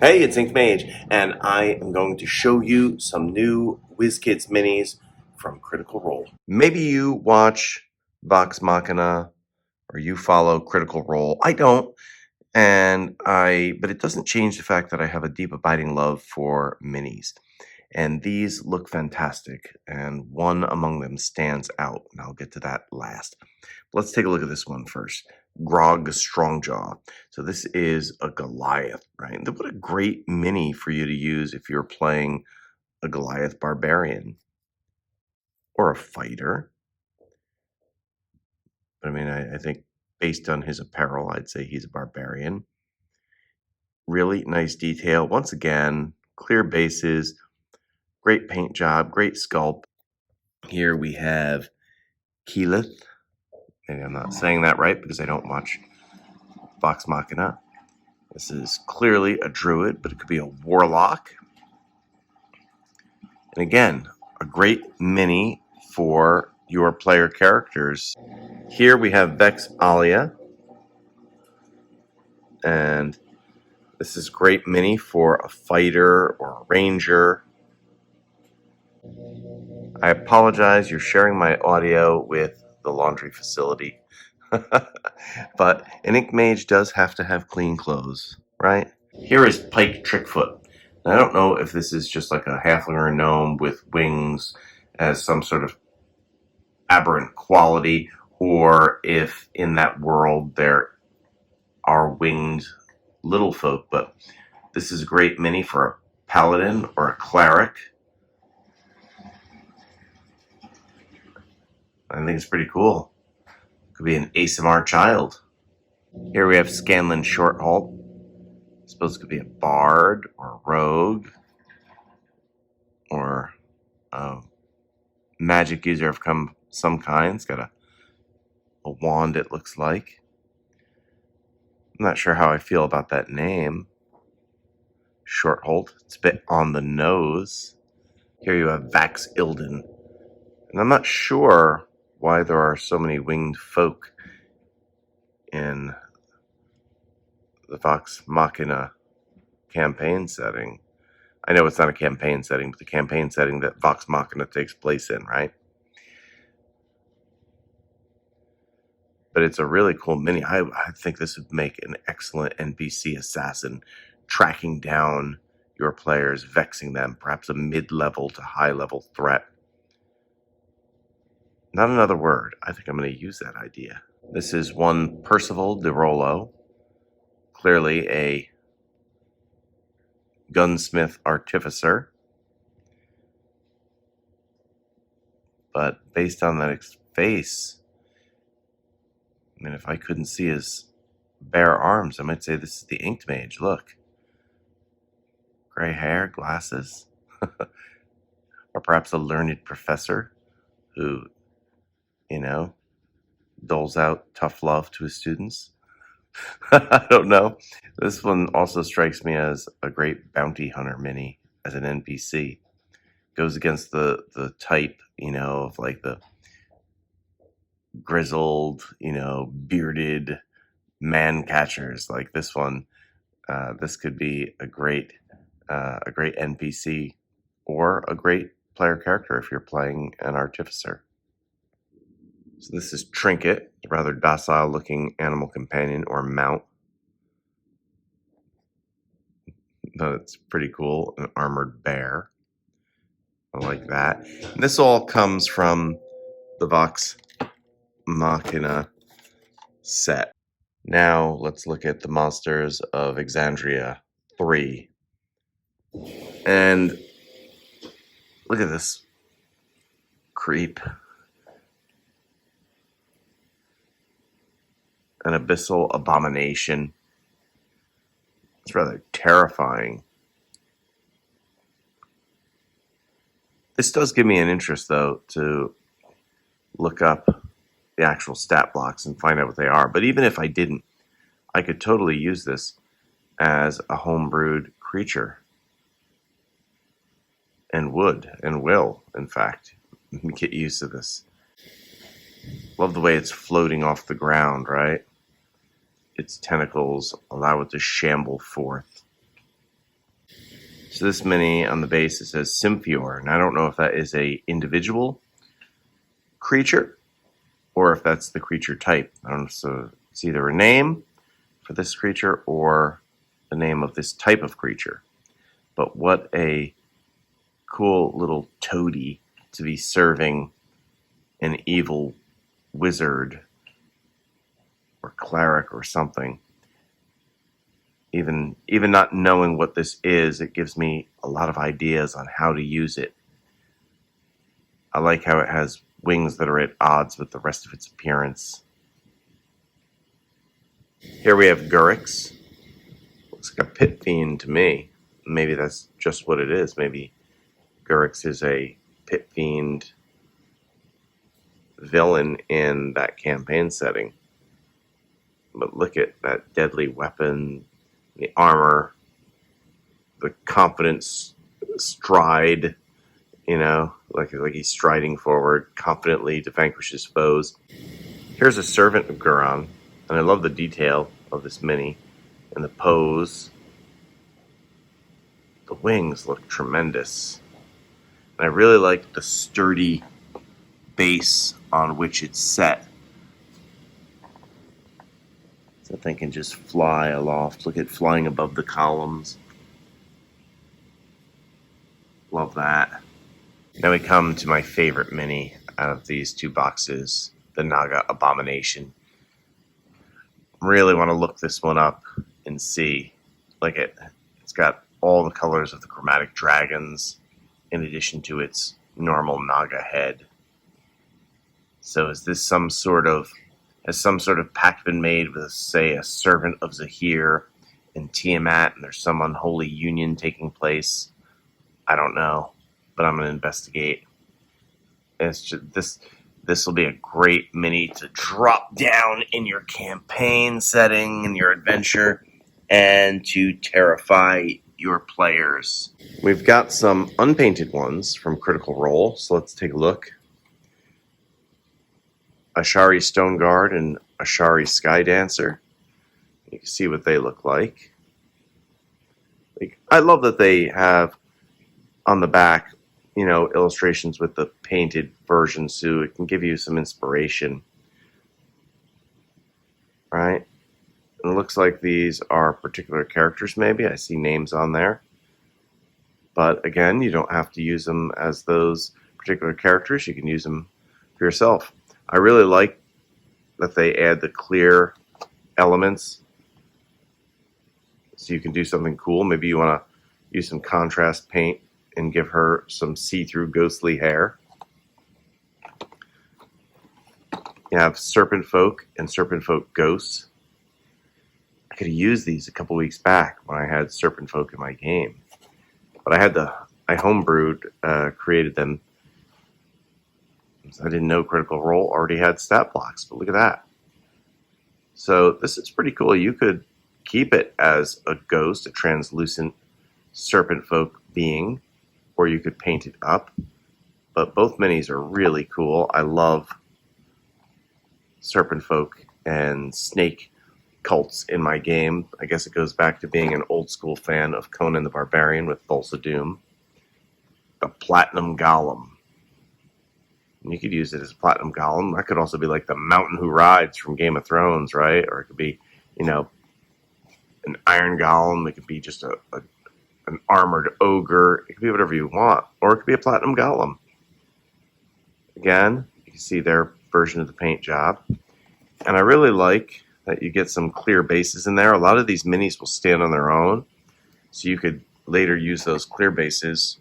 Hey, it's InkdMage, and I am going to show you some new WizKids minis from Critical Role. Maybe you watch Vox Machina or you follow Critical Role. I don't, but it doesn't change the fact that I have a deep abiding love for minis. And these look fantastic, and one among them stands out, and I'll get to that last. Let's take a look at this one first. Grog Strongjaw. So this is a Goliath, right? What a great mini for you to use if you're playing a Goliath barbarian or a fighter. But I mean, I think based on his apparel, I'd say he's a barbarian. Really nice detail. Once again, clear bases, great paint job, great sculpt. Here we have Keyleth. Maybe I'm not saying that right because I don't watch Vox Machina. This is clearly a druid, but it could be a warlock. And again, a great mini for your player characters. Here we have Vex Alia. And this is great mini for a fighter or a ranger. I apologize, you're sharing my audio with the laundry facility. But an InkdMage does have to have clean clothes, right? Here is Pike Trickfoot. Now, I don't know if this is just like a halfling or a gnome with wings as some sort of aberrant quality, or if in that world there are winged little folk, but this is a great mini for a paladin or a cleric. I think it's pretty cool. Could be an ASMR child. Here we have Scanlan Shorthalt. I suppose it could be a bard or a rogue or a magic user of some kind. It's got a wand, it looks like. I'm not sure how I feel about that name. Shorthalt. It's a bit on the nose. Here you have Vax Ilden. And I'm not sure why there are so many winged folk in the Vox Machina campaign setting. I know it's not a campaign setting, but the campaign setting that Vox Machina takes place in, right? But it's a really cool mini. I think this would make an excellent NPC assassin, tracking down your players, vexing them, perhaps a mid-level to high-level threat. Not another word. I think I'm going to use that idea. This is one Percival de Rollo, clearly a gunsmith artificer. But based on that face, I mean, if I couldn't see his bare arms, I might say this is the InkdMage. Look. Gray hair, glasses. Or perhaps a learned professor who, doles out tough love to his students. I don't know. This one also strikes me as a great bounty hunter mini as an NPC. Goes against the type, of like the grizzled, bearded man catchers. Like this one, this could be a great NPC or a great player character if you're playing an artificer. So this is Trinket, a rather docile looking animal companion or mount. That's pretty cool. An armored bear. I like that. And this all comes from the Vox Machina set. Now let's look at the Monsters of Exandria 3. And look at this creep. An abyssal abomination. It's rather terrifying. This does give me an interest, though, to look up the actual stat blocks and find out what they are. But even if I didn't, I could totally use this as a homebrewed creature. And would, and will, in fact, get used to this. Love the way it's floating off the ground, right? Its tentacles allow it to shamble forth. So this mini on the base, it says Symphior, and I don't know if that is a individual creature or if that's the creature type. I don't know, so it's either a name for this creature or the name of this type of creature. But what a cool little toady to be serving an evil wizard or cleric or something. Even not knowing what this is, it gives me a lot of ideas on how to use it. I like how it has wings that are at odds with the rest of its appearance. Here we have Gurix. Looks like a pit fiend to me. Maybe that's just what it is. Maybe Gurix is a pit fiend villain in that campaign setting. But look at that deadly weapon, the armor, the confident stride, like he's striding forward confidently to vanquish his foes. Here's a servant of Guron, and I love the detail of this mini and the pose. The wings look tremendous. And I really like the sturdy base on which it's set. That thing can just fly aloft. Look at flying above the columns. Love that. Now we come to my favorite mini out of these two boxes, the Naga Abomination. Really want to look this one up and see. Like it's got all the colors of the chromatic dragons in addition to its normal Naga head. So is this has some sort of pact been made with, say, a servant of Zahir and Tiamat, and there's some unholy union taking place? I don't know, but I'm going to investigate. And it's just, this will be a great mini to drop down in your campaign setting, in your adventure, and to terrify your players. We've got some unpainted ones from Critical Role, so let's take a look. Ashari Stoneguard and Ashari Sky Dancer. You can see what they look like. I love that they have on the back, illustrations with the painted version, so it can give you some inspiration. Right? And it looks like these are particular characters, maybe. I see names on there. But again, you don't have to use them as those particular characters. You can use them for yourself. I really like that they add the clear elements so you can do something cool. Maybe you want to use some contrast paint and give her some see-through ghostly hair. You have Serpent Folk and Serpent Folk Ghosts. I could have used these a couple weeks back when I had Serpent Folk in my game. But I homebrewed, created them. I didn't know Critical Role already had stat blocks, but look at that. So this is pretty cool. You could keep it as a ghost, a translucent serpent folk being, or you could paint it up. But both minis are really cool. I love serpent folk and snake cults in my game. I guess it goes back to being an old school fan of Conan the Barbarian with Thulsa Doom. The Platinum Golem. And you could use it as a Platinum Golem. That could also be like the Mountain Who Rides from Game of Thrones, right? Or it could be, an Iron Golem. It could be just an armored ogre. It could be whatever you want. Or it could be a Platinum Golem. Again, you can see their version of the paint job. And I really like that you get some clear bases in there. A lot of these minis will stand on their own. So you could later use those clear bases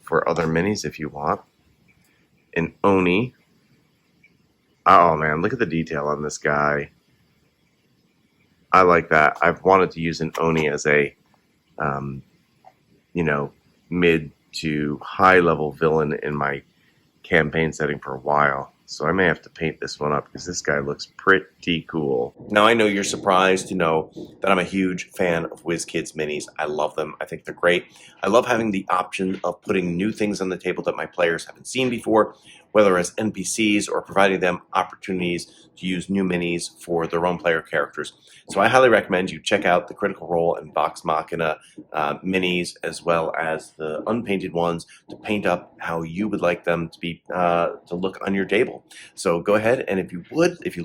for other minis if you want. An Oni. Oh man, look at the detail on this guy. I like that. I've wanted to use an Oni as a, mid to high level villain in my campaign setting for a while. So I may have to paint this one up because this guy looks pretty cool. Now I know you're surprised to know that I'm a huge fan of WizKids minis. I love them. I think they're great. I love having the option of putting new things on the table that my players haven't seen before, whether as NPCs or providing them opportunities to use new minis for their own player characters. So I highly recommend you check out the Critical Role and Vox Machina minis, as well as the unpainted ones, to paint up how you would like them to be to look on your table. So go ahead, and if you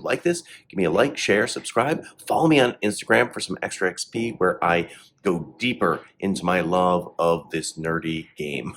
like this, give me a like, share, subscribe, follow me on Instagram for some extra XP where I go deeper into my love of this nerdy game.